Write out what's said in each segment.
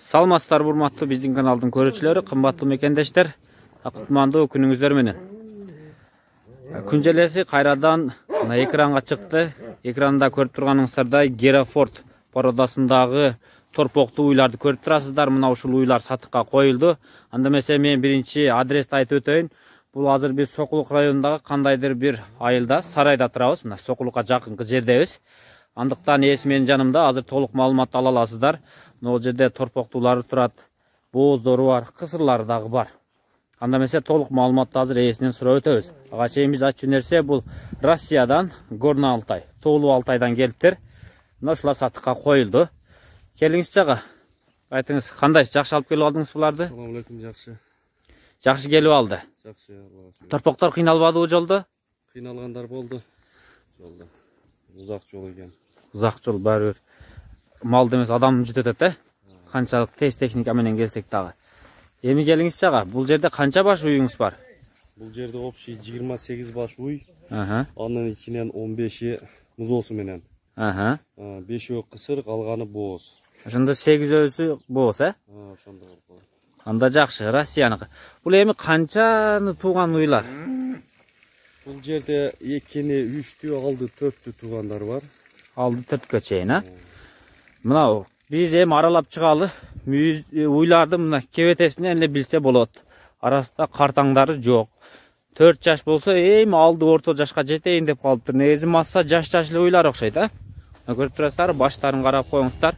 Саламатсыздар урматтуу биздин каналдын көрүүчүлөрү, кымбаттуу мекендештер. Кутмандуу күнүңүздөр менен. Күн желеси кайрадан экранга чыкты. Экранда көрүп турганыңыздардай Герафорд породасындагы торпоктуу уйларды көрүп турасыздар. Мына ушул уйлар сатыкка коюлду. Анда эмесе мен биринчи адрести айтып өтөйүн. Бул азыр биз Сокулук районундагы кандайдыр бир айылда, сарайда турабыз. Мына Сокулукка жакынкы жердебиз. Андыктан эси менин жанымда азыр толук маалымат ала аласыздар. Могул жерде торпоктуулары турат, бооздору бар, кысырлары дагы бар. Анда эмесе толук маалыматты азыр ээсинен сурап өтөбүз. Ага чейин биз айтчу нерсе бул Россиядан, Горный Алтай, Тоолуу Алтайдан келиптир. Мына ушулар сатыкка коюлду. Келиңиз жага. Айтыңыз, кандайсыз? Жакшы алып келип алдыңыз буларды? Assalamu alaykum, жакшы. Жакшы келип алды. Жакшы, Аллага шүкүр. Торпоктор кыйналбадыбы жолдо? Кыйналгандар болду. Жолдо. Узак жол экен. Узак жол баары бир малды эмес адам жүтөтөт, канчалык тез техника менен келсек дагы. Эми келиңиз жага. Бул жерде канча баш уюңуз бар? Бул жерде общий 28 баш уй. Анын ичинен 15и музоосу менен. 5өө кысыр, калганы бооз. Ошондо 8өөсү бооз, Ошондо бар. Анда жакшы, Россияныкы. Бул эми канчаны тууган уйлар? Бул жерде 2-ни, 3-тү, 6-ды, 4-тү туугандар бар. Алды 4кө чейин, Мына биз эми аралап чыгалы. Уйларды мына кебетесинен эле билсе болот. Арасында картаңдары жок. 4 жаш болсо, эми алды орто жашка жетейин деп калыптыр. Негизи масса жаш эле уйлар окшойт, Көрүп турасыздар, баштарын карап коюңуздар.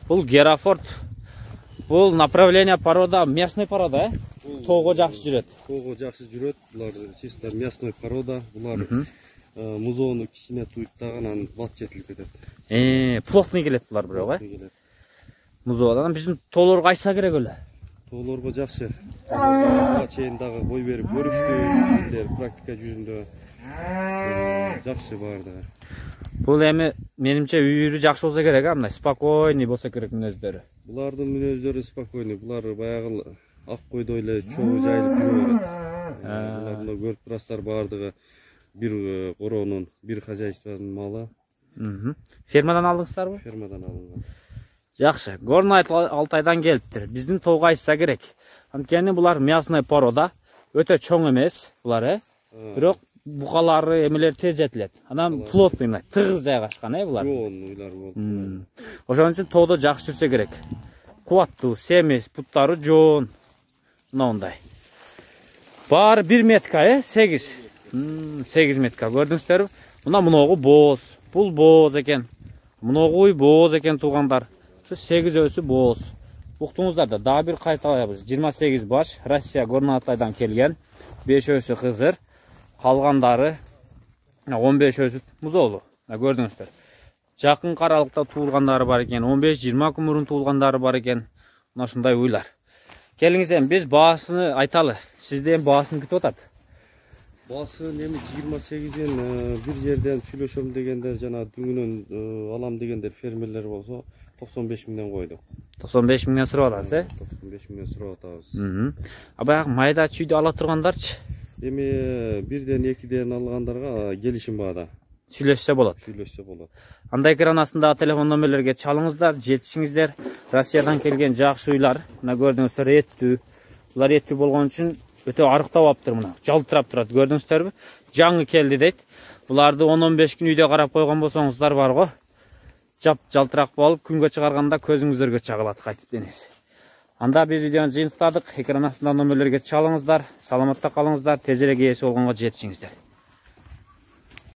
Бул Герафорд. Бул направление порода, местный порода, Тоого жакшы жүрөт. Тоого жакшы жүрөт. Булар чисто местный порода. Булар музоону кичине туйттаган, анан бат жетилип кетет. Плотный келет булар бирок, Музоодан биздин тоолорго айтса керек эле. Тоолорго жакшы. Ага чейин дагы бой берип көрүштү, практика жүзүндө. Жакшы баардыгы. Бул эми менимче үйүрү жакшы болсо керек, мына спокойный болсо керек мүнөздөрү. Булардын мүнөздөрү спокойный. Булар баягы ак койдой эле чогуу жайылып жүрө берет. Буларды көрүп турасыздар, баардыгы бир короонун, бир хозяйствонун малы. Фермадан алдыңыздарбы? Фермадан алынган. Жакшы, Горный Алтайдан келиптир. Биздин тоого айтса керек. Анткени булар мясной порода, өтө чоң эмес булар, Бирок букалары эмелер тез жетилет. Анан плотный, тыгыз жайгашкан, булар. Жоон уйлар болду. Ошон үчүн тоодо жакшы жүрсө керек. Кубаттуу, семиз, буттары жоон. Мындай. Баары 1 метка, 8. 8 метка, көрдүңүздөрбү? Муногу бооз. Бул бооз экен. Муногу бооз экен туугандар. Şu 8өөсү бооз. Уктуңуздар да дагы бир кайталайбыз. 28 баш Россия Горный Алтайдан келген. 5өөсү кызыр. Калгандары 15өөсү музоолу. Көрдүңүздөр. Жакын аралыкта туулгандары бар экен. 15-20 күн мурун туулгандары бар экен. Мына ушундай уйлар. Келиңиз эми биз баасыны айталы. Сизден баасын күтүп атат. Баасы эми 28-ин бир жерден сүйлөшөм дегендер, жана дүңүнөн алам дегендер фермерлер болсо 95 миңден койдук. 95 миңден сурап атасыз, 95 миңден сурап атабыз. Баягы майда чүйдү ала тургандарчы? Эми 1ден 2ден алгандарга келишим баада. Сүйлөшсө болот. Сүйлөшсө болот. Анда экран астындагы телефон номерлерге чалыңыздар, жетишиңиздер. Россиядан келген жакшы уйлар. Мына көрдүңүздөр, эттүү. Булар эттүү болгон үчүн өтө арыктап аптыр мына. Жалтырап турат, көрдүңүздөрбү? Жаңы келди дейт. Буларды 10-15 күн үйдө карап койгон болсоңуздар бар го. Жалтырак болуп, күнгө чыгарганда көзүңүздөргө чагылат кайтып денеси. Анда биз видеону жыйынтыктадык. Экран астындагы номерлерге чалыңыздар. Саламатта калыңыздар. Тезирээк ээси болгонго жетишиңиздер.